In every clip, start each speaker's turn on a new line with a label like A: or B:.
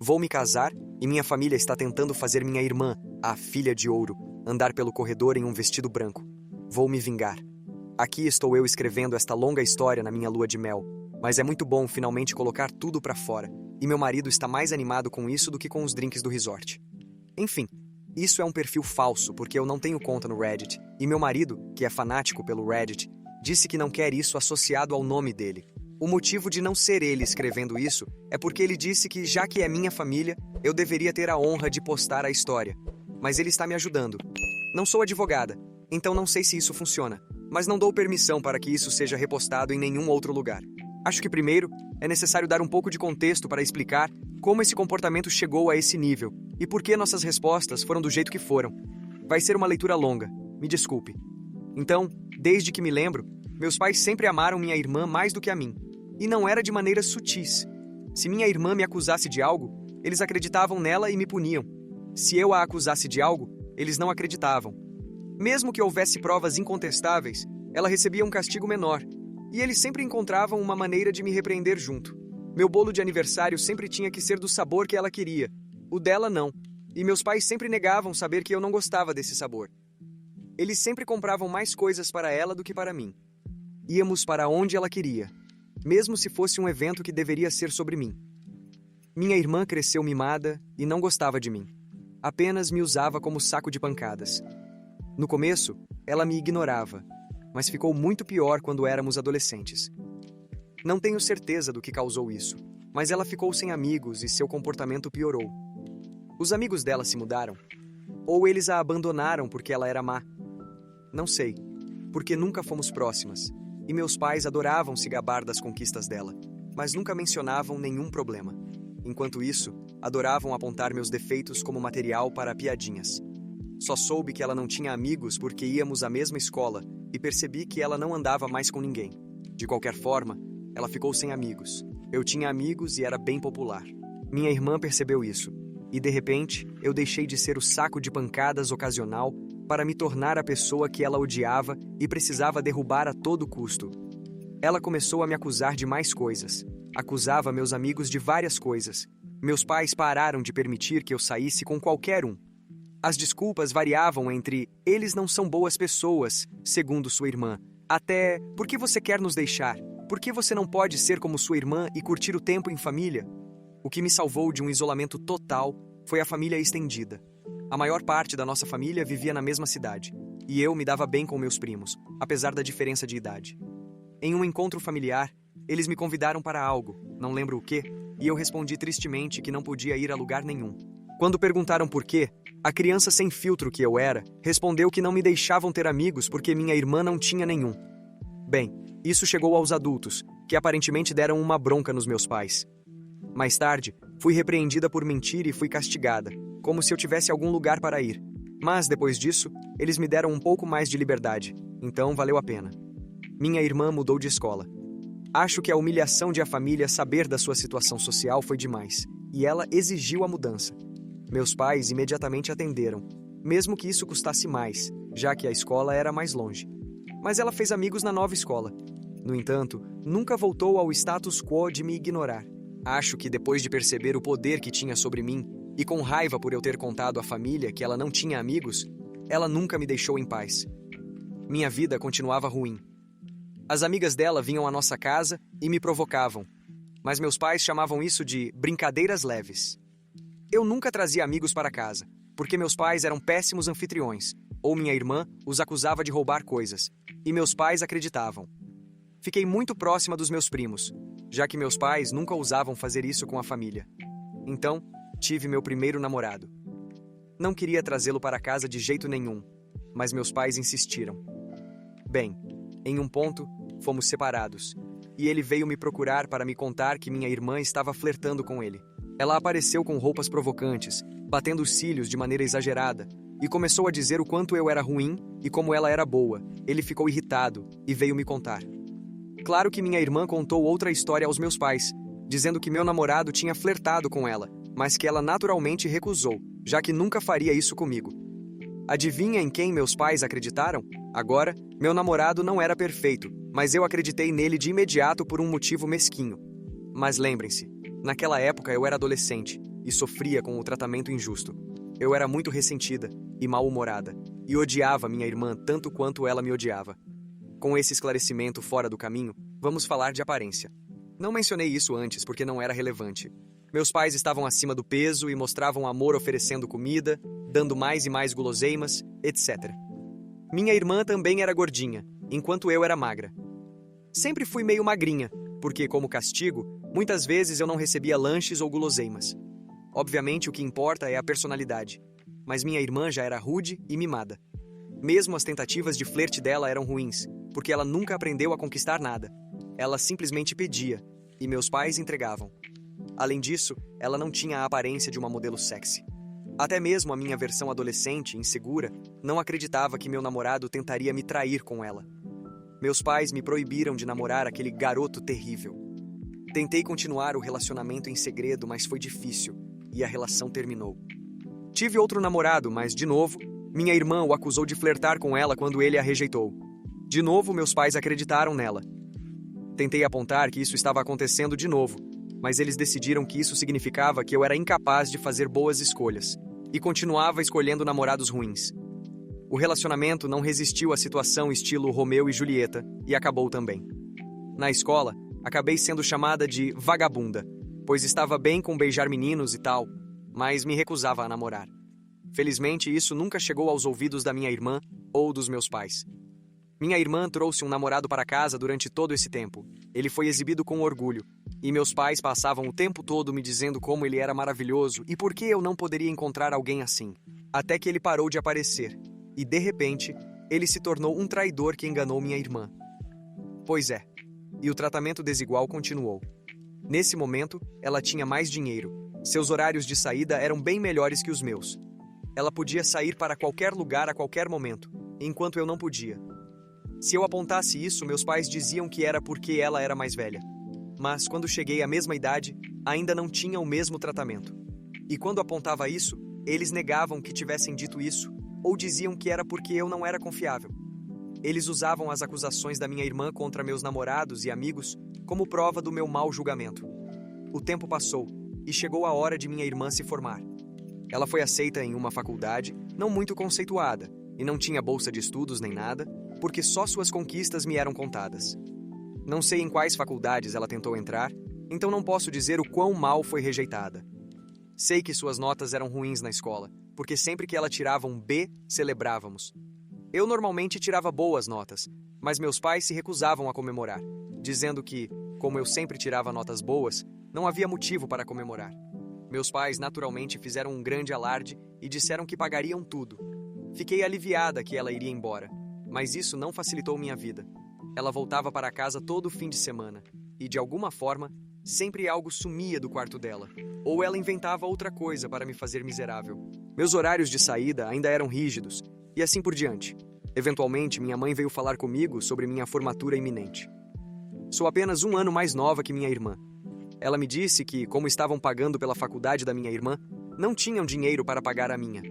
A: Vou me casar e minha família está tentando fazer minha irmã, a filha de ouro, andar pelo corredor em um vestido branco. Vou me vingar. Aqui estou eu escrevendo esta longa história na minha lua de mel, mas é muito bom finalmente colocar tudo pra fora, e meu marido está mais animado com isso do que com os drinks do resort. Enfim, isso é um perfil falso porque eu não tenho conta no Reddit, e meu marido, que é fanático pelo Reddit, disse que não quer isso associado ao nome dele. O motivo de não ser ele escrevendo isso é porque ele disse que, já que é minha família, eu deveria ter a honra de postar a história. Mas ele está me ajudando. Não sou advogada, então não sei se isso funciona, mas não dou permissão para que isso seja repostado em nenhum outro lugar. Acho que primeiro é necessário dar um pouco de contexto para explicar como esse comportamento chegou a esse nível e por que nossas respostas foram do jeito que foram. Vai ser uma leitura longa, me desculpe. Então, desde que me lembro, meus pais sempre amaram minha irmã mais do que a mim. E não era de maneiras sutis. Se minha irmã me acusasse de algo, eles acreditavam nela e me puniam. Se eu a acusasse de algo, eles não acreditavam. Mesmo que houvesse provas incontestáveis, ela recebia um castigo menor, e eles sempre encontravam uma maneira de me repreender junto. Meu bolo de aniversário sempre tinha que ser do sabor que ela queria, o dela não, e meus pais sempre negavam saber que eu não gostava desse sabor. Eles sempre compravam mais coisas para ela do que para mim. Íamos para onde ela queria, mesmo se fosse um evento que deveria ser sobre mim. Minha irmã cresceu mimada e não gostava de mim. Apenas me usava como saco de pancadas. No começo, ela me ignorava, mas ficou muito pior quando éramos adolescentes. Não tenho certeza do que causou isso, mas ela ficou sem amigos e seu comportamento piorou. Os amigos dela se mudaram, ou eles a abandonaram porque ela era má. Não sei, porque nunca fomos próximas, e meus pais adoravam se gabar das conquistas dela, mas nunca mencionavam nenhum problema. Enquanto isso, adoravam apontar meus defeitos como material para piadinhas. Só soube que ela não tinha amigos porque íamos à mesma escola e percebi que ela não andava mais com ninguém. De qualquer forma, ela ficou sem amigos. Eu tinha amigos e era bem popular. Minha irmã percebeu isso, e de repente, eu deixei de ser o saco de pancadas ocasional para me tornar a pessoa que ela odiava e precisava derrubar a todo custo. Ela começou a me acusar de mais coisas. Acusava meus amigos de várias coisas. Meus pais pararam de permitir que eu saísse com qualquer um. As desculpas variavam entre eles não são boas pessoas, segundo sua irmã, até por que você quer nos deixar? Por que você não pode ser como sua irmã e curtir o tempo em família? O que me salvou de um isolamento total foi a família estendida. A maior parte da nossa família vivia na mesma cidade, e eu me dava bem com meus primos, apesar da diferença de idade. Em um encontro familiar, eles me convidaram para algo, não lembro o quê, e eu respondi tristemente que não podia ir a lugar nenhum. Quando perguntaram por quê, a criança sem filtro que eu era respondeu que não me deixavam ter amigos porque minha irmã não tinha nenhum. Bem, isso chegou aos adultos, que aparentemente deram uma bronca nos meus pais. Mais tarde, fui repreendida por mentir e fui castigada, como se eu tivesse algum lugar para ir. Mas, depois disso, eles me deram um pouco mais de liberdade, então valeu a pena. Minha irmã mudou de escola. Acho que a humilhação de a família saber da sua situação social foi demais, e ela exigiu a mudança. Meus pais imediatamente atenderam, mesmo que isso custasse mais, já que a escola era mais longe. Mas ela fez amigos na nova escola. No entanto, nunca voltou ao status quo de me ignorar. Acho que depois de perceber o poder que tinha sobre mim, e com raiva por eu ter contado à família que ela não tinha amigos, ela nunca me deixou em paz. Minha vida continuava ruim. As amigas dela vinham à nossa casa e me provocavam, mas meus pais chamavam isso de brincadeiras leves. Eu nunca trazia amigos para casa, porque meus pais eram péssimos anfitriões, ou minha irmã os acusava de roubar coisas, e meus pais acreditavam. Fiquei muito próxima dos meus primos, já que meus pais nunca ousavam fazer isso com a família. Então, tive meu primeiro namorado. Não queria trazê-lo para casa de jeito nenhum, mas meus pais insistiram. Bem, em um ponto, fomos separados, e ele veio me procurar para me contar que minha irmã estava flertando com ele. Ela apareceu com roupas provocantes, batendo os cílios de maneira exagerada, e começou a dizer o quanto eu era ruim e como ela era boa. Ele ficou irritado e veio me contar. Claro que minha irmã contou outra história aos meus pais, dizendo que meu namorado tinha flertado com ela, mas que ela naturalmente recusou, já que nunca faria isso comigo. Adivinha em quem meus pais acreditaram? Agora, meu namorado não era perfeito, mas eu acreditei nele de imediato por um motivo mesquinho. Mas lembrem-se, naquela época eu era adolescente, e sofria com o tratamento injusto. Eu era muito ressentida e mal-humorada, e odiava minha irmã tanto quanto ela me odiava. Com esse esclarecimento fora do caminho, vamos falar de aparência. Não mencionei isso antes porque não era relevante. Meus pais estavam acima do peso e mostravam amor oferecendo comida, dando mais e mais guloseimas, etc. Minha irmã também era gordinha, enquanto eu era magra. Sempre fui meio magrinha, porque, como castigo, muitas vezes eu não recebia lanches ou guloseimas. Obviamente, o que importa é a personalidade, mas minha irmã já era rude e mimada. Mesmo as tentativas de flerte dela eram ruins, porque ela nunca aprendeu a conquistar nada. Ela simplesmente pedia, e meus pais entregavam. Além disso, ela não tinha a aparência de uma modelo sexy. Até mesmo a minha versão adolescente, insegura, não acreditava que meu namorado tentaria me trair com ela. Meus pais me proibiram de namorar aquele garoto terrível. Tentei continuar o relacionamento em segredo, mas foi difícil, e a relação terminou. Tive outro namorado, mas, de novo, minha irmã o acusou de flertar com ela quando ele a rejeitou. De novo, meus pais acreditaram nela. Tentei apontar que isso estava acontecendo de novo, mas eles decidiram que isso significava que eu era incapaz de fazer boas escolhas, e continuava escolhendo namorados ruins. O relacionamento não resistiu à situação estilo Romeu e Julieta, e acabou também. Na escola, acabei sendo chamada de vagabunda, pois estava bem com beijar meninos e tal, mas me recusava a namorar. Felizmente, isso nunca chegou aos ouvidos da minha irmã ou dos meus pais. Minha irmã trouxe um namorado para casa durante todo esse tempo. Ele foi exibido com orgulho, e meus pais passavam o tempo todo me dizendo como ele era maravilhoso e por que eu não poderia encontrar alguém assim. Até que ele parou de aparecer, e de repente, ele se tornou um traidor que enganou minha irmã. Pois é, e o tratamento desigual continuou. Nesse momento, ela tinha mais dinheiro. Seus horários de saída eram bem melhores que os meus. Ela podia sair para qualquer lugar a qualquer momento, enquanto eu não podia. Se eu apontasse isso, meus pais diziam que era porque ela era mais velha. Mas, quando cheguei à mesma idade, ainda não tinha o mesmo tratamento. E quando apontava isso, eles negavam que tivessem dito isso, ou diziam que era porque eu não era confiável. Eles usavam as acusações da minha irmã contra meus namorados e amigos como prova do meu mau julgamento. O tempo passou, e chegou a hora de minha irmã se formar. Ela foi aceita em uma faculdade não muito conceituada, e não tinha bolsa de estudos nem nada, porque só suas conquistas me eram contadas. Não sei em quais faculdades ela tentou entrar, então não posso dizer o quão mal foi rejeitada. Sei que suas notas eram ruins na escola, porque sempre que ela tirava um B, celebrávamos. Eu normalmente tirava boas notas, mas meus pais se recusavam a comemorar, dizendo que, como eu sempre tirava notas boas, não havia motivo para comemorar. Meus pais naturalmente fizeram um grande alarde e disseram que pagariam tudo. Fiquei aliviada que ela iria embora, mas isso não facilitou minha vida. Ela voltava para casa todo fim de semana, e de alguma forma, sempre algo sumia do quarto dela, ou ela inventava outra coisa para me fazer miserável. Meus horários de saída ainda eram rígidos, e assim por diante. Eventualmente, minha mãe veio falar comigo sobre minha formatura iminente. Sou apenas 1 ano mais nova que minha irmã. Ela me disse que, como estavam pagando pela faculdade da minha irmã, não tinham dinheiro para pagar a minha.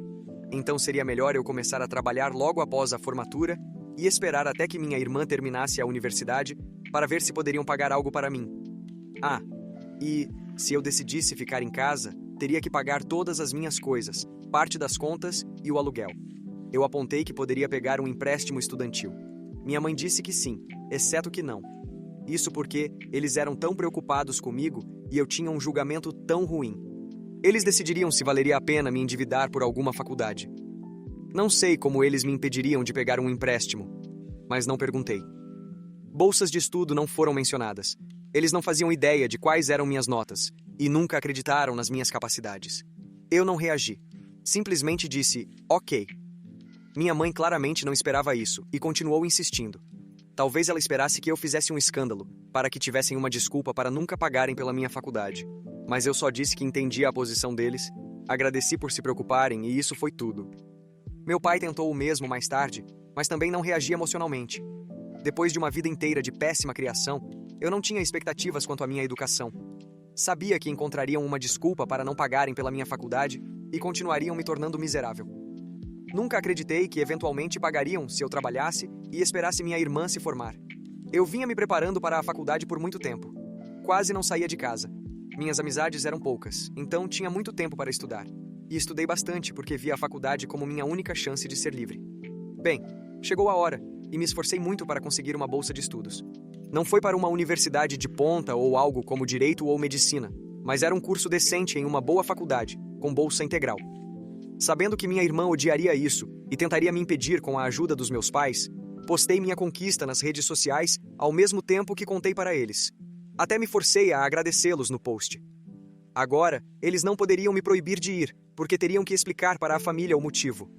A: Então seria melhor eu começar a trabalhar logo após a formatura e esperar até que minha irmã terminasse a universidade para ver se poderiam pagar algo para mim. Ah, e se eu decidisse ficar em casa, teria que pagar todas as minhas coisas, parte das contas e o aluguel. Eu apontei que poderia pegar um empréstimo estudantil. Minha mãe disse que sim, exceto que não. Isso porque eles eram tão preocupados comigo e eu tinha um julgamento tão ruim. Eles decidiriam se valeria a pena me endividar por alguma faculdade. Não sei como eles me impediriam de pegar um empréstimo, mas não perguntei. Bolsas de estudo não foram mencionadas. Eles não faziam ideia de quais eram minhas notas e nunca acreditaram nas minhas capacidades. Eu não reagi. Simplesmente disse, ok. Minha mãe claramente não esperava isso e continuou insistindo. Talvez ela esperasse que eu fizesse um escândalo, para que tivessem uma desculpa para nunca pagarem pela minha faculdade. Mas eu só disse que entendia a posição deles, agradeci por se preocuparem e isso foi tudo. Meu pai tentou o mesmo mais tarde, mas também não reagia emocionalmente. Depois de uma vida inteira de péssima criação, eu não tinha expectativas quanto à minha educação. Sabia que encontrariam uma desculpa para não pagarem pela minha faculdade e continuariam me tornando miserável. Nunca acreditei que eventualmente pagariam se eu trabalhasse e esperasse minha irmã se formar. Eu vinha me preparando para a faculdade por muito tempo. Quase não saía de casa. Minhas amizades eram poucas, então tinha muito tempo para estudar. E estudei bastante porque via a faculdade como minha única chance de ser livre. Bem, chegou a hora, e me esforcei muito para conseguir uma bolsa de estudos. Não foi para uma universidade de ponta ou algo como direito ou medicina, mas era um curso decente em uma boa faculdade, com bolsa integral. Sabendo que minha irmã odiaria isso e tentaria me impedir com a ajuda dos meus pais, postei minha conquista nas redes sociais ao mesmo tempo que contei para eles. Até me forcei a agradecê-los no post. Agora, eles não poderiam me proibir de ir, porque teriam que explicar para a família o motivo.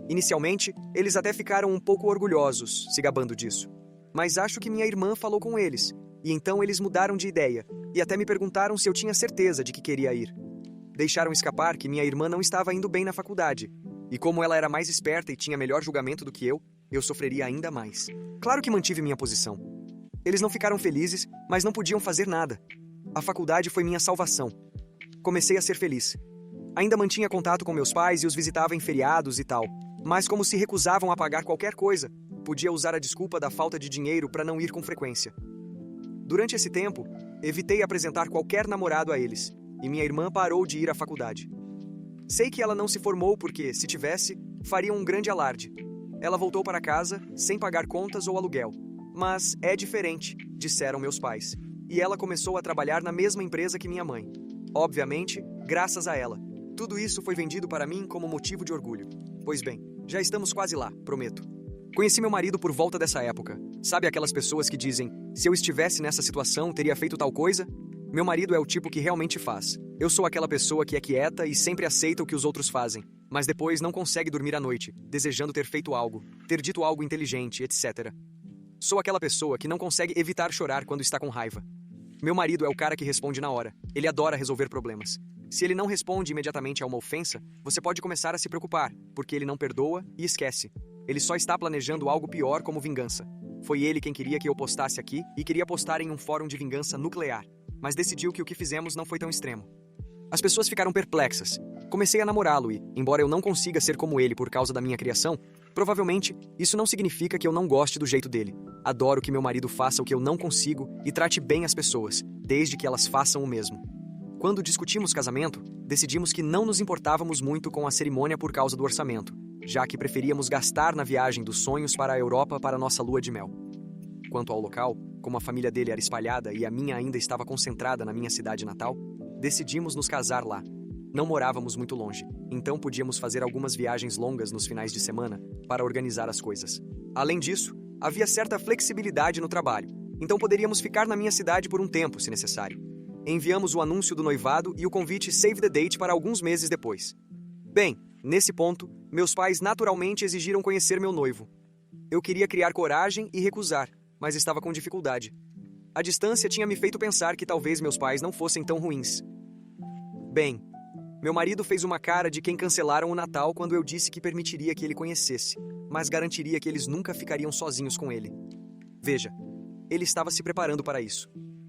A: Inicialmente, eles até ficaram um pouco orgulhosos, se gabando disso. Mas acho que minha irmã falou com eles, e então eles mudaram de ideia, e até me perguntaram se eu tinha certeza de que queria ir. Deixaram escapar que minha irmã não estava indo bem na faculdade, e como ela era mais esperta e tinha melhor julgamento do que eu sofreria ainda mais. Claro que mantive minha posição. Eles não ficaram felizes, mas não podiam fazer nada. A faculdade foi minha salvação. Comecei a ser feliz. Ainda mantinha contato com meus pais e os visitava em feriados e tal, mas como se recusavam a pagar qualquer coisa, podia usar a desculpa da falta de dinheiro para não ir com frequência. Durante esse tempo, evitei apresentar qualquer namorado a eles, e minha irmã parou de ir à faculdade. Sei que ela não se formou porque, se tivesse, faria um grande alarde. Ela voltou para casa sem pagar contas ou aluguel. Mas é diferente, disseram meus pais. E ela começou a trabalhar na mesma empresa que minha mãe. Obviamente, graças a ela. Tudo isso foi vendido para mim como motivo de orgulho. Pois bem, já estamos quase lá, prometo. Conheci meu marido por volta dessa época. Sabe aquelas pessoas que dizem, se eu estivesse nessa situação, teria feito tal coisa? Meu marido é o tipo que realmente faz. Eu sou aquela pessoa que é quieta e sempre aceita o que os outros fazem, mas depois não consegue dormir à noite, desejando ter feito algo, ter dito algo inteligente, etc. Sou aquela pessoa que não consegue evitar chorar quando está com raiva. Meu marido é o cara que responde na hora. Ele adora resolver problemas. Se ele não responde imediatamente a uma ofensa, você pode começar a se preocupar, porque ele não perdoa e esquece. Ele só está planejando algo pior como vingança. Foi ele quem queria que eu postasse aqui e queria postar em um fórum de vingança nuclear, mas decidiu que o que fizemos não foi tão extremo. As pessoas ficaram perplexas. Comecei a namorá-lo e, embora eu não consiga ser como ele por causa da minha criação, provavelmente isso não significa que eu não goste do jeito dele. Adoro que meu marido faça o que eu não consigo e trate bem as pessoas, desde que elas façam o mesmo. Quando discutimos casamento, decidimos que não nos importávamos muito com a cerimônia por causa do orçamento, já que preferíamos gastar na viagem dos sonhos para a Europa para nossa lua de mel. Quanto ao local, como a família dele era espalhada e a minha ainda estava concentrada na minha cidade natal, decidimos nos casar lá. Não morávamos muito longe, então podíamos fazer algumas viagens longas nos finais de semana para organizar as coisas. Além disso, havia certa flexibilidade no trabalho, então poderíamos ficar na minha cidade por um tempo, se necessário. Enviamos o anúncio do noivado e o convite Save the Date para alguns meses depois. Bem, nesse ponto, meus pais naturalmente exigiram conhecer meu noivo. Eu queria criar coragem e recusar, mas estava com dificuldade. A distância tinha me feito pensar que talvez meus pais não fossem tão ruins. Bem, meu marido fez uma cara de quem cancelaram o Natal quando eu disse que permitiria que ele conhecesse, mas garantiria que eles nunca ficariam sozinhos com ele. Veja, ele estava se preparando para isso.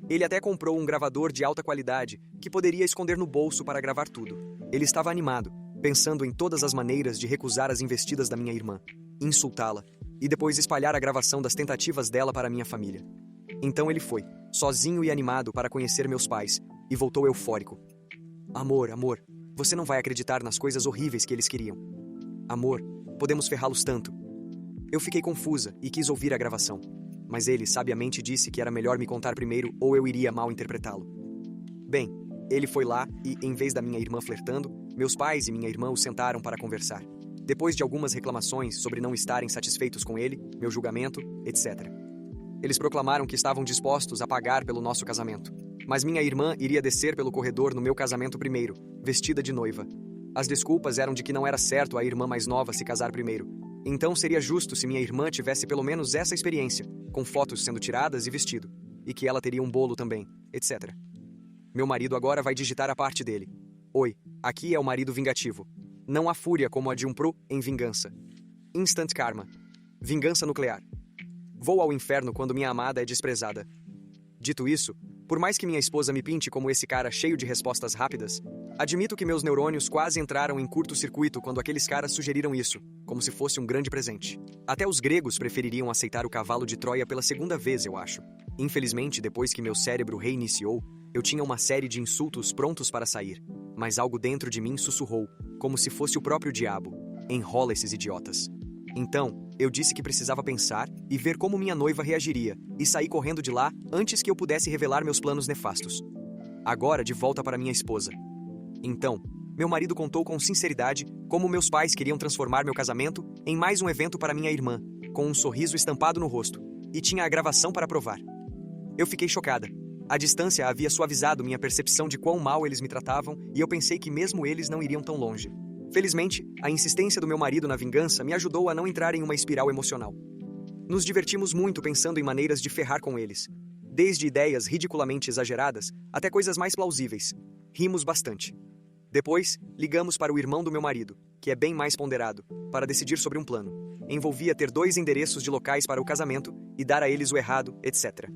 A: Ele até comprou um gravador de alta qualidade que poderia esconder no bolso para gravar tudo. Ele estava animado, pensando em todas as maneiras de recusar as investidas da minha irmã, insultá-la e depois espalhar a gravação das tentativas dela para minha família. Então ele foi, sozinho e animado para conhecer meus pais, e voltou eufórico. Amor, amor, você não vai acreditar nas coisas horríveis que eles queriam. Amor, podemos ferrá-los tanto. Eu fiquei confusa e quis ouvir a gravação, mas ele sabiamente disse que era melhor me contar primeiro ou eu iria mal interpretá-lo. Bem, ele foi lá e, em vez da minha irmã flertando, meus pais e minha irmã o sentaram para conversar. Depois de algumas reclamações sobre não estarem satisfeitos com ele, meu julgamento, etc. Eles proclamaram que estavam dispostos a pagar pelo nosso casamento. Mas minha irmã iria descer pelo corredor no meu casamento primeiro, vestida de noiva. As desculpas eram de que não era certo a irmã mais nova se casar primeiro. Então seria justo se minha irmã tivesse pelo menos essa experiência, com fotos sendo tiradas e vestido, e que ela teria um bolo também, etc. Meu marido agora vai digitar a parte dele. Oi, aqui é o marido vingativo. Não há fúria como a de um pro em vingança. Instant karma. Vingança nuclear. Vou ao inferno quando minha amada é desprezada. Dito isso, por mais que minha esposa me pinte como esse cara cheio de respostas rápidas, admito que meus neurônios quase entraram em curto-circuito quando aqueles caras sugeriram isso, como se fosse um grande presente. Até os gregos prefeririam aceitar o cavalo de Troia pela segunda vez, eu acho. Infelizmente, depois que meu cérebro reiniciou, Eu tinha uma série de insultos prontos para sair, mas algo dentro de mim sussurrou, como se fosse o próprio diabo: enrola esses idiotas. Então, eu disse que precisava pensar e ver como minha noiva reagiria, e saí correndo de lá antes que eu pudesse revelar meus planos nefastos. Agora, de volta para minha esposa. Então, meu marido contou com sinceridade como meus pais queriam transformar meu casamento em mais um evento para minha irmã, com um sorriso estampado no rosto, e tinha a gravação para provar. Eu fiquei chocada. A distância havia suavizado minha percepção de quão mal eles me tratavam, e eu pensei que mesmo eles não iriam tão longe. Felizmente, a insistência do meu marido na vingança me ajudou a não entrar em uma espiral emocional. Nos divertimos muito pensando em maneiras de ferrar com eles, desde ideias ridiculamente exageradas até coisas mais plausíveis. Rimos bastante. Depois, ligamos para o irmão do meu marido, que é bem mais ponderado, para decidir sobre um plano. Envolvia ter 2 endereços de locais para o casamento e dar a eles o errado, etc.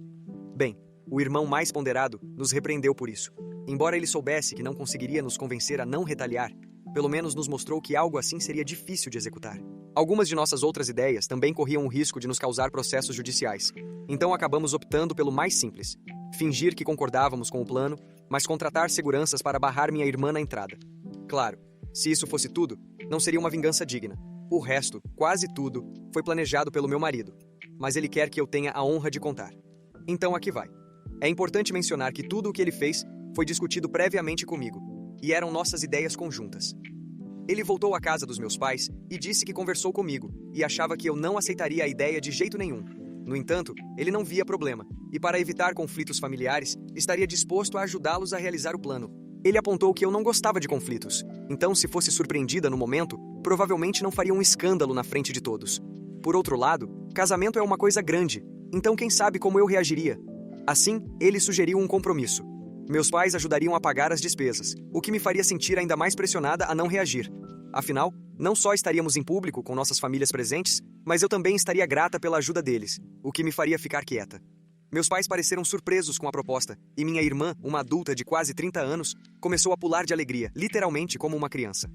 A: Bem, o irmão mais ponderado nos repreendeu por isso. Embora ele soubesse que não conseguiria nos convencer a não retaliar, pelo menos nos mostrou que algo assim seria difícil de executar. Algumas de nossas outras ideias também corriam o risco de nos causar processos judiciais. Então acabamos optando pelo mais simples: fingir que concordávamos com o plano, mas contratar seguranças para barrar minha irmã na entrada. Claro, se isso fosse tudo, não seria uma vingança digna. O resto, quase tudo, foi planejado pelo meu marido. Mas ele quer que eu tenha a honra de contar. Então aqui vai. É importante mencionar que tudo o que ele fez foi discutido previamente comigo, e eram nossas ideias conjuntas. Ele voltou à casa dos meus pais e disse que conversou comigo e achava que eu não aceitaria a ideia de jeito nenhum. No entanto, ele não via problema, e para evitar conflitos familiares, estaria disposto a ajudá-los a realizar o plano. Ele apontou que eu não gostava de conflitos, então se fosse surpreendida no momento, provavelmente não faria um escândalo na frente de todos. Por outro lado, casamento é uma coisa grande, então quem sabe como eu reagiria? Assim, ele sugeriu um compromisso. Meus pais ajudariam a pagar as despesas, o que me faria sentir ainda mais pressionada a não reagir. Afinal, não só estaríamos em público com nossas famílias presentes, mas eu também estaria grata pela ajuda deles, o que me faria ficar quieta. Meus pais pareceram surpresos com a proposta, e minha irmã, uma adulta de quase 30 anos, começou a pular de alegria, literalmente como uma criança.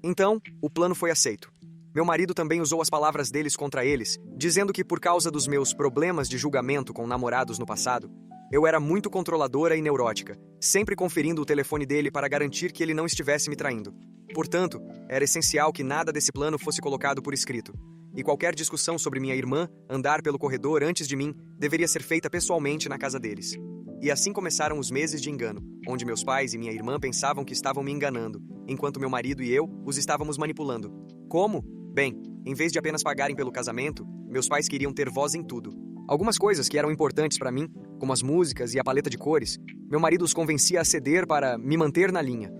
A: Então, o plano foi aceito. Meu marido também usou as palavras deles contra eles, dizendo que por causa dos meus problemas de julgamento com namorados no passado, eu era muito controladora e neurótica, sempre conferindo o telefone dele para garantir que ele não estivesse me traindo. Portanto, era essencial que nada desse plano fosse colocado por escrito. E qualquer discussão sobre minha irmã andar pelo corredor antes de mim deveria ser feita pessoalmente na casa deles. E assim começaram os meses de engano, onde meus pais e minha irmã pensavam que estavam me enganando, enquanto meu marido e eu os estávamos manipulando. Como? Bem, em vez de apenas pagarem pelo casamento, meus pais queriam ter voz em tudo. Algumas coisas que eram importantes para mim, como as músicas e a paleta de cores, meu marido os convencia a ceder para me manter na linha.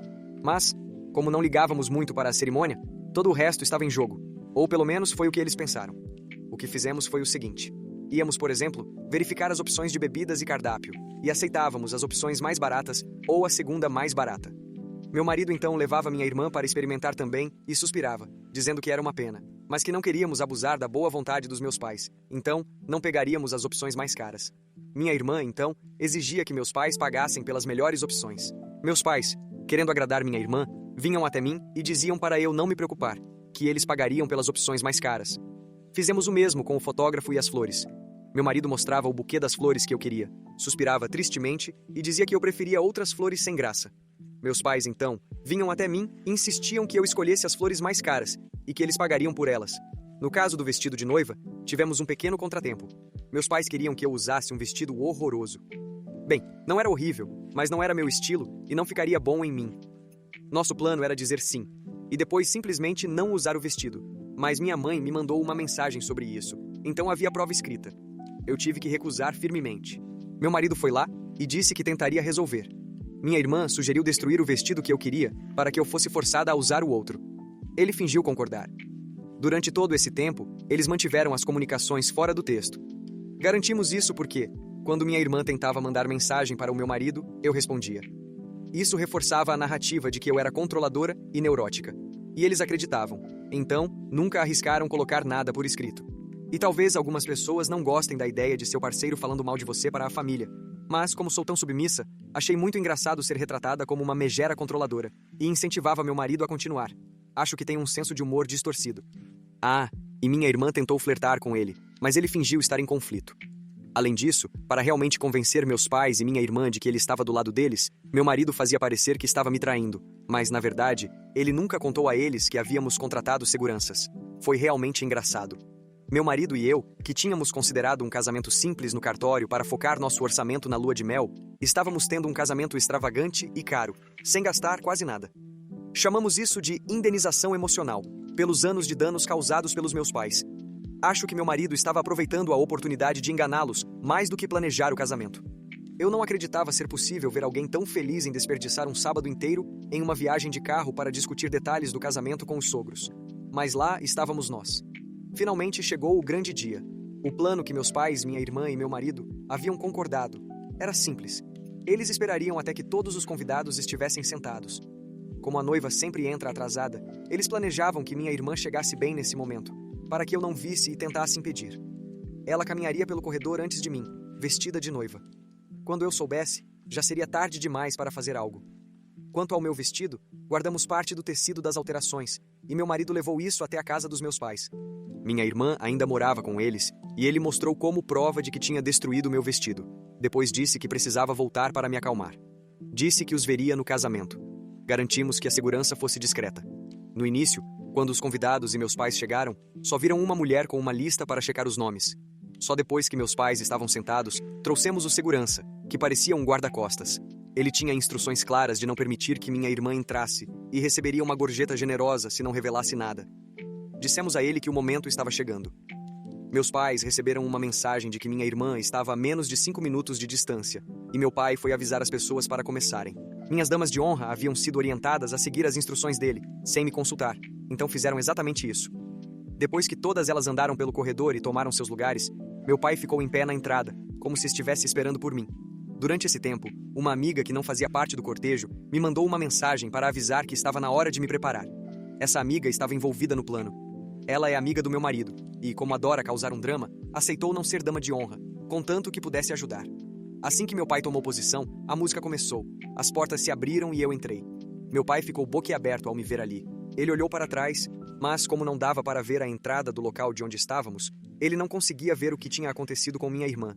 A: Mas, como não ligávamos muito para a cerimônia, todo o resto estava em jogo, ou pelo menos foi o que eles pensaram. O que fizemos foi o seguinte: íamos, por exemplo, verificar as opções de bebidas e cardápio, e aceitávamos as opções mais baratas ou a segunda mais barata. Meu marido então levava minha irmã para experimentar também e suspirava, dizendo que era uma pena, mas que não queríamos abusar da boa vontade dos meus pais, então não pegaríamos as opções mais caras. Minha irmã, então, exigia que meus pais pagassem pelas melhores opções. Meus pais, querendo agradar minha irmã, vinham até mim e diziam para eu não me preocupar, que eles pagariam pelas opções mais caras. Fizemos o mesmo com o fotógrafo e as flores. Meu marido mostrava o buquê das flores que eu queria, suspirava tristemente e dizia que eu preferia outras flores sem graça. Meus pais, então, vinham até mim e insistiam que eu escolhesse as flores mais caras e que eles pagariam por elas. No caso do vestido de noiva, tivemos um pequeno contratempo. Meus pais queriam que eu usasse um vestido horroroso. Bem, não era horrível, mas não era meu estilo e não ficaria bom em mim. Nosso plano era dizer sim, e depois simplesmente não usar o vestido. Mas minha mãe me mandou uma mensagem sobre isso, então havia prova escrita. Eu tive que recusar firmemente. Meu marido foi lá e disse que tentaria resolver. Minha irmã sugeriu destruir o vestido que eu queria para que eu fosse forçada a usar o outro. Ele fingiu concordar. Durante todo esse tempo, eles mantiveram as comunicações fora do texto. Garantimos isso porque, quando minha irmã tentava mandar mensagem para o meu marido, eu respondia. Isso reforçava a narrativa de que eu era controladora e neurótica. E eles acreditavam. Então, nunca arriscaram colocar nada por escrito. E talvez algumas pessoas não gostem da ideia de seu parceiro falando mal de você para a família. Mas, como sou tão submissa, achei muito engraçado ser retratada como uma megera controladora e incentivava meu marido a continuar. Acho que tem um senso de humor distorcido. Ah, e minha irmã tentou flertar com ele, mas ele fingiu estar em conflito. Além disso, para realmente convencer meus pais e minha irmã de que ele estava do lado deles, meu marido fazia parecer que estava me traindo, mas, na verdade, ele nunca contou a eles que havíamos contratado seguranças. Foi realmente engraçado. Meu marido e eu, que tínhamos considerado um casamento simples no cartório para focar nosso orçamento na lua de mel, estávamos tendo um casamento extravagante e caro, sem gastar quase nada. Chamamos isso de indenização emocional, pelos anos de danos causados pelos meus pais. Acho que meu marido estava aproveitando a oportunidade de enganá-los mais do que planejar o casamento. Eu não acreditava ser possível ver alguém tão feliz em desperdiçar um sábado inteiro em uma viagem de carro para discutir detalhes do casamento com os sogros. Mas lá estávamos nós. Finalmente chegou o grande dia. O plano que meus pais, minha irmã e meu marido haviam concordado era simples. Eles esperariam até que todos os convidados estivessem sentados. Como a noiva sempre entra atrasada, eles planejavam que minha irmã chegasse bem nesse momento, para que eu não visse e tentasse impedir. Ela caminharia pelo corredor antes de mim, vestida de noiva. Quando eu soubesse, já seria tarde demais para fazer algo. Quanto ao meu vestido, guardamos parte do tecido das alterações, e meu marido levou isso até a casa dos meus pais. Minha irmã ainda morava com eles, e ele mostrou como prova de que tinha destruído meu vestido. Depois disse que precisava voltar para me acalmar. Disse que os veria no casamento. Garantimos que a segurança fosse discreta. No início, quando os convidados e meus pais chegaram, só viram uma mulher com uma lista para checar os nomes. Só depois que meus pais estavam sentados, trouxemos o segurança, que parecia um guarda-costas. Ele tinha instruções claras de não permitir que minha irmã entrasse e receberia uma gorjeta generosa se não revelasse nada. Dissemos a ele que o momento estava chegando. Meus pais receberam uma mensagem de que minha irmã estava a menos de 5 minutos de distância, e meu pai foi avisar as pessoas para começarem. Minhas damas de honra haviam sido orientadas a seguir as instruções dele, sem me consultar, então fizeram exatamente isso. Depois que todas elas andaram pelo corredor e tomaram seus lugares, meu pai ficou em pé na entrada, como se estivesse esperando por mim. Durante esse tempo, uma amiga que não fazia parte do cortejo me mandou uma mensagem para avisar que estava na hora de me preparar. Essa amiga estava envolvida no plano. Ela é amiga do meu marido e, como adora causar um drama, aceitou não ser dama de honra, contanto que pudesse ajudar. Assim que meu pai tomou posição, a música começou. As portas se abriram e eu entrei. Meu pai ficou boquiaberto ao me ver ali. Ele olhou para trás, mas como não dava para ver a entrada do local de onde estávamos, ele não conseguia ver o que tinha acontecido com minha irmã.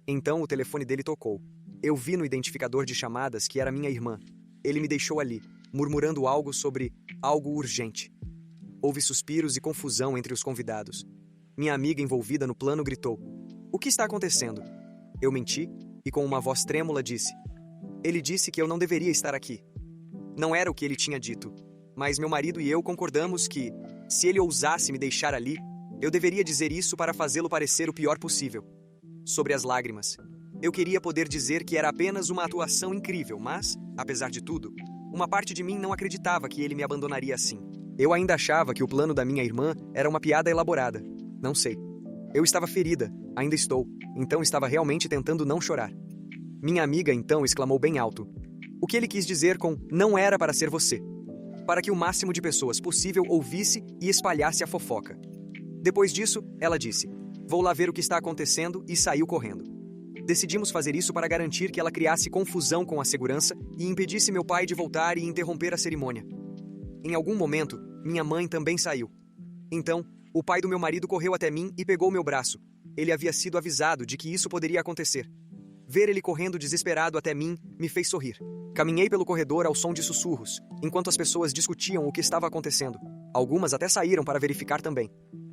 A: Então o telefone dele tocou. Eu vi no identificador de chamadas que era minha irmã. Ele me deixou ali, murmurando algo sobre algo urgente. Houve suspiros e confusão entre os convidados. Minha amiga envolvida no plano gritou: "O que está acontecendo?" Eu menti e com uma voz trêmula disse: "Ele disse que eu não deveria estar aqui." Não era o que ele tinha dito, mas meu marido e eu concordamos que, se ele ousasse me deixar ali, eu deveria dizer isso para fazê-lo parecer o pior possível. Sobre as lágrimas, eu queria poder dizer que era apenas uma atuação incrível, mas, apesar de tudo, uma parte de mim não acreditava que ele me abandonaria assim. Eu ainda achava que o plano da minha irmã era uma piada elaborada. Não sei. Eu estava ferida, ainda estou, então estava realmente tentando não chorar. Minha amiga então exclamou bem alto: "O que ele quis dizer com 'não era para ser você'?" Para que o máximo de pessoas possível ouvisse e espalhasse a fofoca. Depois disso, ela disse: "Vou lá ver o que está acontecendo", e saiu correndo. Decidimos fazer isso para garantir que ela criasse confusão com a segurança e impedisse meu pai de voltar e interromper a cerimônia. Em algum momento, minha mãe também saiu. Então, o pai do meu marido correu até mim e pegou meu braço. Ele havia sido avisado de que isso poderia acontecer. Ver ele correndo desesperado até mim me fez sorrir. Caminhei pelo corredor ao som de sussurros, enquanto as pessoas discutiam o que estava acontecendo. Algumas até saíram para verificar também.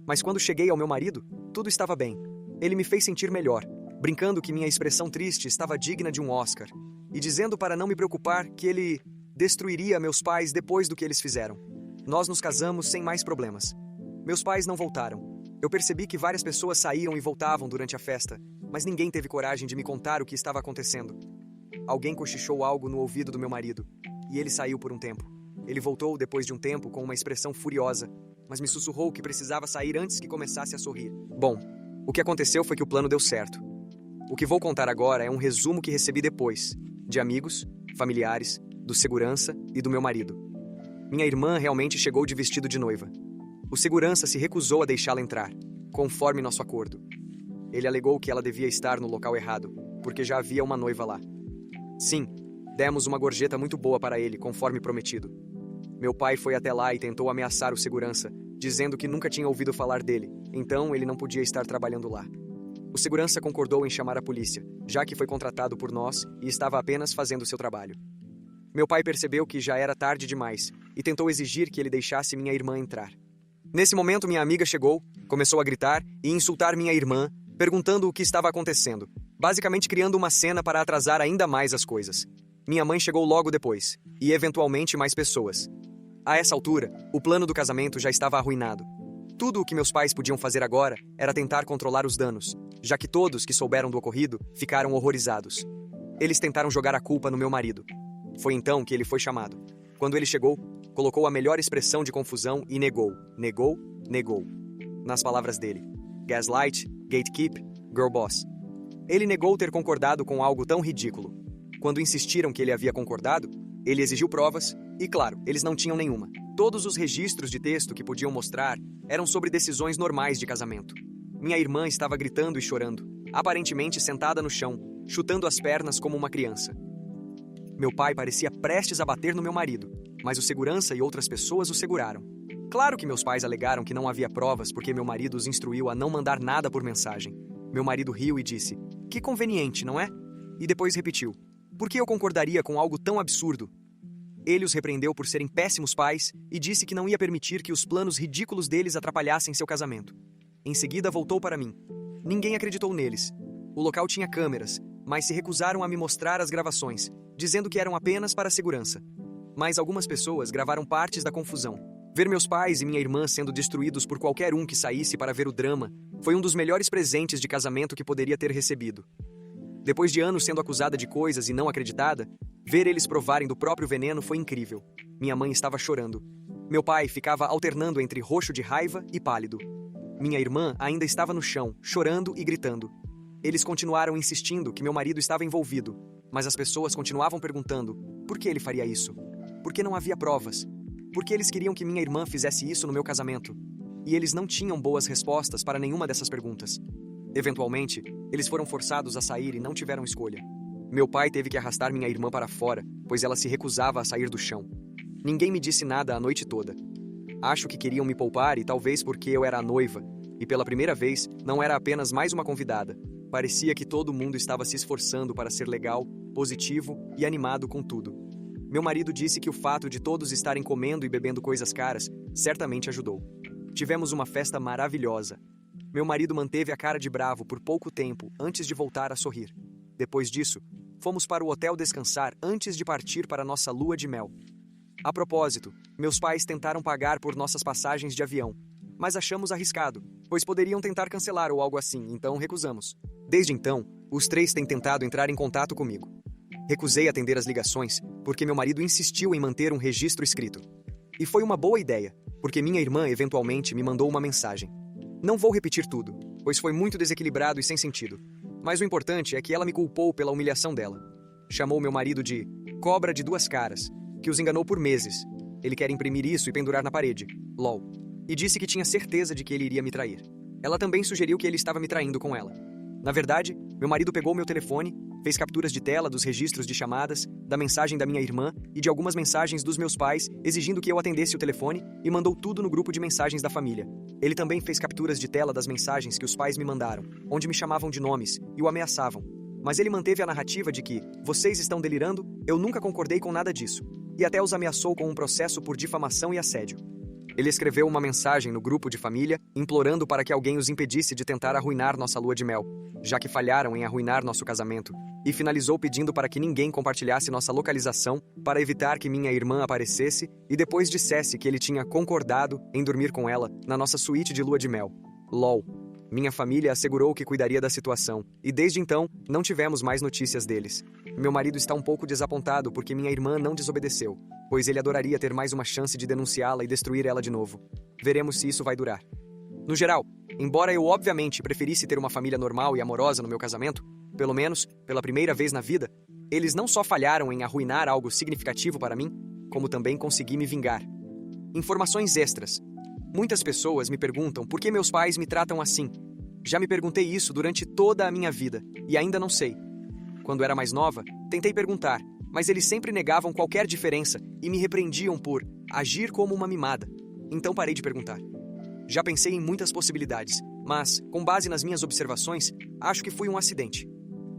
A: Mas quando cheguei ao meu marido, tudo estava bem. Ele me fez sentir melhor, brincando que minha expressão triste estava digna de um Oscar, e dizendo para não me preocupar que ele destruiria meus pais depois do que eles fizeram. Nós nos casamos sem mais problemas. Meus pais não voltaram. Eu percebi que várias pessoas saíam e voltavam durante a festa, mas ninguém teve coragem de me contar o que estava acontecendo. Alguém cochichou algo no ouvido do meu marido, e ele saiu por um tempo. Ele voltou depois de um tempo com uma expressão furiosa, mas me sussurrou que precisava sair antes que começasse a sorrir. Bom, o que aconteceu foi que o plano deu certo. O que vou contar agora é um resumo que recebi depois, de amigos, familiares, do segurança e do meu marido. Minha irmã realmente chegou de vestido de noiva. O segurança se recusou a deixá-la entrar, conforme nosso acordo. Ele alegou que ela devia estar no local errado, porque já havia uma noiva lá. Sim, demos uma gorjeta muito boa para ele, conforme prometido. Meu pai foi até lá e tentou ameaçar o segurança, dizendo que nunca tinha ouvido falar dele, então ele não podia estar trabalhando lá. O segurança concordou em chamar a polícia, já que foi contratado por nós e estava apenas fazendo seu trabalho. Meu pai percebeu que já era tarde demais e tentou exigir que ele deixasse minha irmã entrar. Nesse momento, minha amiga chegou, começou a gritar e insultar minha irmã, perguntando o que estava acontecendo, basicamente criando uma cena para atrasar ainda mais as coisas. Minha mãe chegou logo depois, e eventualmente mais pessoas. A essa altura, o plano do casamento já estava arruinado. Tudo o que meus pais podiam fazer agora era tentar controlar os danos, já que todos que souberam do ocorrido ficaram horrorizados. Eles tentaram jogar a culpa no meu marido. Foi então que ele foi chamado. Quando ele chegou, colocou a melhor expressão de confusão e negou, negou, negou. Nas palavras dele: gaslight, gatekeep, girl boss. Ele negou ter concordado com algo tão ridículo. Quando insistiram que ele havia concordado, ele exigiu provas e, claro, eles não tinham nenhuma. Todos os registros de texto que podiam mostrar eram sobre decisões normais de casamento. Minha irmã estava gritando e chorando, aparentemente sentada no chão, chutando as pernas como uma criança. Meu pai parecia prestes a bater no meu marido, mas o segurança e outras pessoas o seguraram. Claro que meus pais alegaram que não havia provas porque meu marido os instruiu a não mandar nada por mensagem. Meu marido riu e disse: "Que conveniente, não é?" E depois repetiu: "Por que eu concordaria com algo tão absurdo?" Ele os repreendeu por serem péssimos pais e disse que não ia permitir que os planos ridículos deles atrapalhassem seu casamento. Em seguida, voltou para mim. Ninguém acreditou neles. O local tinha câmeras, mas se recusaram a me mostrar as gravações, dizendo que eram apenas para a segurança. Mas algumas pessoas gravaram partes da confusão. Ver meus pais e minha irmã sendo destruídos por qualquer um que saísse para ver o drama foi um dos melhores presentes de casamento que poderia ter recebido. Depois de anos sendo acusada de coisas e não acreditada, ver eles provarem do próprio veneno foi incrível. Minha mãe estava chorando. Meu pai ficava alternando entre roxo de raiva e pálido. Minha irmã ainda estava no chão, chorando e gritando. Eles continuaram insistindo que meu marido estava envolvido, mas as pessoas continuavam perguntando por que ele faria isso? Por que não havia provas? Por que eles queriam que minha irmã fizesse isso no meu casamento? E eles não tinham boas respostas para nenhuma dessas perguntas. Eventualmente, eles foram forçados a sair e não tiveram escolha. Meu pai teve que arrastar minha irmã para fora, pois ela se recusava a sair do chão. Ninguém me disse nada a noite toda. Acho que queriam me poupar e talvez porque eu era a noiva, e pela primeira vez não era apenas mais uma convidada. Parecia que todo mundo estava se esforçando para ser legal, positivo e animado com tudo. Meu marido disse que o fato de todos estarem comendo e bebendo coisas caras certamente ajudou. Tivemos uma festa maravilhosa. Meu marido manteve a cara de bravo por pouco tempo antes de voltar a sorrir. Depois disso, fomos para o hotel descansar antes de partir para nossa lua de mel. A propósito, meus pais tentaram pagar por nossas passagens de avião, mas achamos arriscado, pois poderiam tentar cancelar ou algo assim, então recusamos. Desde então, os três têm tentado entrar em contato comigo. Recusei atender as ligações porque meu marido insistiu em manter um registro escrito. E foi uma boa ideia, porque minha irmã eventualmente me mandou uma mensagem. Não vou repetir tudo, pois foi muito desequilibrado e sem sentido. Mas o importante é que ela me culpou pela humilhação dela. Chamou meu marido de cobra de duas caras, que os enganou por meses. Ele quer imprimir isso e pendurar na parede. LOL. E disse que tinha certeza de que ele iria me trair. Ela também sugeriu que ele estava me traindo com ela. Na verdade, meu marido pegou meu telefone, fez capturas de tela dos registros de chamadas, da mensagem da minha irmã e de algumas mensagens dos meus pais, exigindo que eu atendesse o telefone e mandou tudo no grupo de mensagens da família. Ele também fez capturas de tela das mensagens que os pais me mandaram, onde me chamavam de nomes e o ameaçavam. Mas ele manteve a narrativa de que, vocês estão delirando, eu nunca concordei com nada disso, e até os ameaçou com um processo por difamação e assédio. Ele escreveu uma mensagem no grupo de família, implorando para que alguém os impedisse de tentar arruinar nossa lua de mel, já que falharam em arruinar nosso casamento, e finalizou pedindo para que ninguém compartilhasse nossa localização para evitar que minha irmã aparecesse e depois dissesse que ele tinha concordado em dormir com ela na nossa suíte de lua de mel. LOL. Minha família assegurou que cuidaria da situação, e desde então, não tivemos mais notícias deles. Meu marido está um pouco desapontado porque minha irmã não desobedeceu, pois ele adoraria ter mais uma chance de denunciá-la e destruir ela de novo. Veremos se isso vai durar. No geral, embora eu obviamente preferisse ter uma família normal e amorosa no meu casamento, pelo menos, pela primeira vez na vida, eles não só falharam em arruinar algo significativo para mim, como também consegui me vingar. Informações extras. Muitas pessoas me perguntam por que meus pais me tratam assim. Já me perguntei isso durante toda a minha vida, e ainda não sei. Quando era mais nova, tentei perguntar, mas eles sempre negavam qualquer diferença e me repreendiam por agir como uma mimada. Então parei de perguntar. Já pensei em muitas possibilidades, mas, com base nas minhas observações, acho que foi um acidente.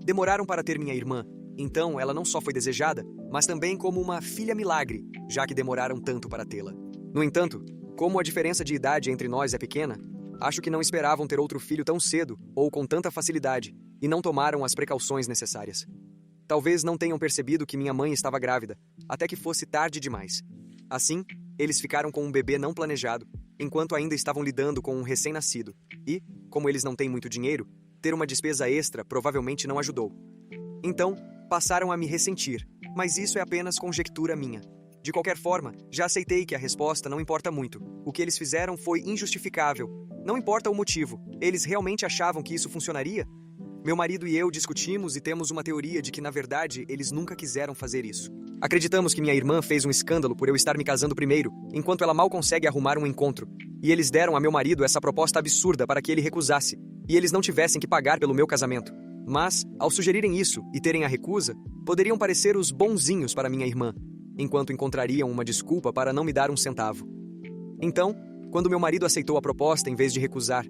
A: Demoraram para ter minha irmã, então ela não só foi desejada, mas também como uma filha milagre, já que demoraram tanto para tê-la. No entanto, como a diferença de idade entre nós é pequena, acho que não esperavam ter outro filho tão cedo ou com tanta facilidade e não tomaram as precauções necessárias. Talvez não tenham percebido que minha mãe estava grávida, até que fosse tarde demais. Assim, eles ficaram com um bebê não planejado, enquanto ainda estavam lidando com um recém-nascido. E, como eles não têm muito dinheiro, ter uma despesa extra provavelmente não ajudou. Então, passaram a me ressentir, mas isso é apenas conjectura minha. De qualquer forma, já aceitei que a resposta não importa muito. O que eles fizeram foi injustificável. Não importa o motivo, eles realmente achavam que isso funcionaria? Meu marido e eu discutimos e temos uma teoria de que, na verdade, eles nunca quiseram fazer isso. Acreditamos que minha irmã fez um escândalo por eu estar me casando primeiro, enquanto ela mal consegue arrumar um encontro. E eles deram a meu marido essa proposta absurda para que ele recusasse, e eles não tivessem que pagar pelo meu casamento. Mas, ao sugerirem isso e terem a recusa, poderiam parecer os bonzinhos para minha irmã, enquanto encontrariam uma desculpa para não me dar um centavo. Então, quando meu marido aceitou a proposta em vez de recusar,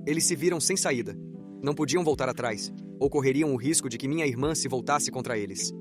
A: eles se viram sem saída. Não podiam voltar atrás, ou correriam o risco de que minha irmã se voltasse contra eles.